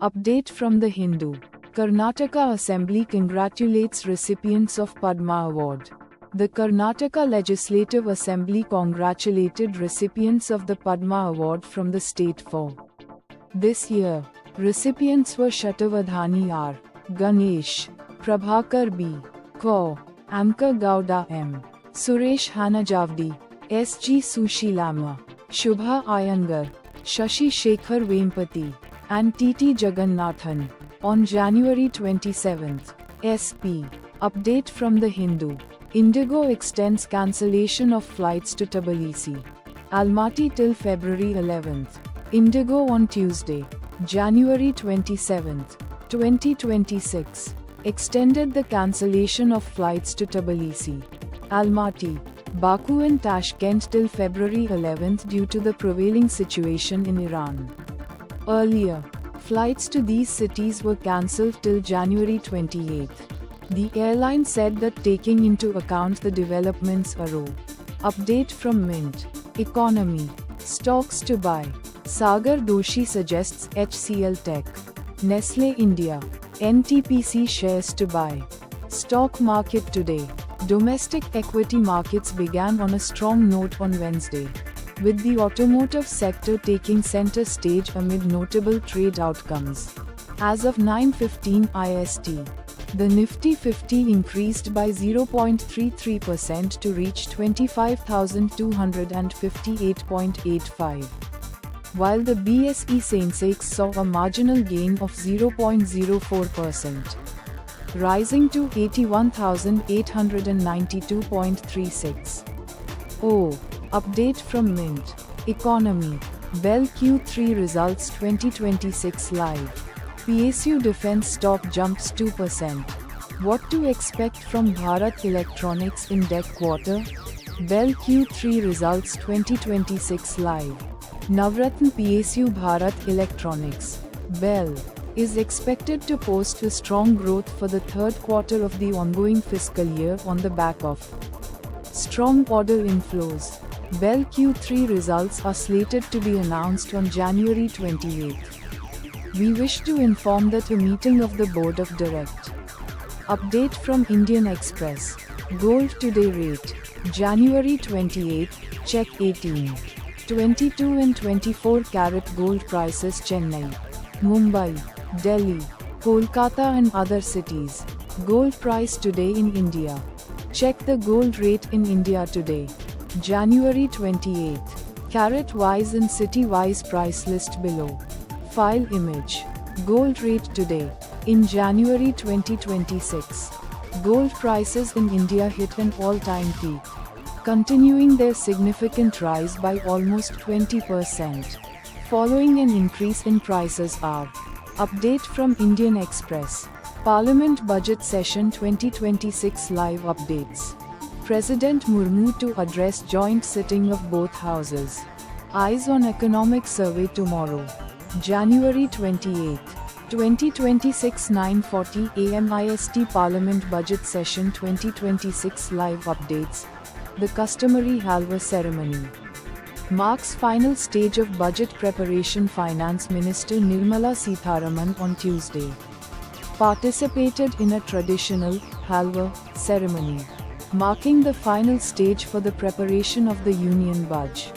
Update from the Hindu. Karnataka Assembly congratulates recipients of Padma Award. The Karnataka Legislative Assembly congratulated recipients of the Padma Award from the state for this year. Recipients were Shatavadhani R. Ganesh, Prabhakar B. Kaur, Amka Gowda M. Suresh Hanajavdi, S. G. Sushilamma, Shubha Iyengar, Shashi Shekhar Vempati, and T. T. Jagannathan. On January 27, SP. Update from the Hindu. Indigo extends cancellation of flights to Tbilisi, Almaty till February 11. Indigo on Tuesday, January 27, 2026, extended the cancellation of flights to Tbilisi, Almaty, Baku and Tashkent till February 11 due to the prevailing situation in Iran. Earlier, flights to these cities were cancelled till January 28. The airline said that taking into account the developments around. Update from Mint. Economy. Stocks to buy. Sagar Doshi suggests HCL Tech. Nestle India. NTPC shares to buy. Stock market today. Domestic equity markets began on a strong note on Wednesday, with the automotive sector taking center stage amid notable trade outcomes. As of 9:15 IST, the Nifty 50 increased by 0.33% to reach 25,258.85, while the BSE Sensex saw a marginal gain of 0.04%, rising to 81,892.36. Update from Mint. Economy. BEL Q3 Results 2026 Live. PSU Defence stock jumps 2%. What to expect from Bharat Electronics in DEC quarter? BEL Q3 Results 2026 Live. Navratna PSU Bharat Electronics, BEL, is expected to post a strong growth for the third quarter of the ongoing fiscal year on the back of strong order inflows. BEL Q3 results are slated to be announced on January 28. We wish to inform that a meeting of the Board of Directors. Update from Indian Express. Gold today rate. January 28, check 18. 22 and 24 carat gold prices Chennai, Mumbai, Delhi, Kolkata and other cities. Gold price today in India. Check the gold rate in India today. January 28. Carat wise and city wise price list below. File image. Gold rate today. In January 2026, gold prices in India hit an all-time peak, continuing their significant rise by almost 20%, following an increase in prices are. Update from Indian Express. Parliament Budget Session 2026 live updates. President Murmu to address joint sitting of both houses. Eyes on Economic Survey tomorrow, January 28, 2026 9:40 AM IST. Parliament Budget Session 2026 live updates. The customary halwa ceremony marks final stage of budget preparation. Finance Minister Nirmala Sitharaman on Tuesday participated in a traditional halwa ceremony, marking the final stage for the preparation of the Union Budget.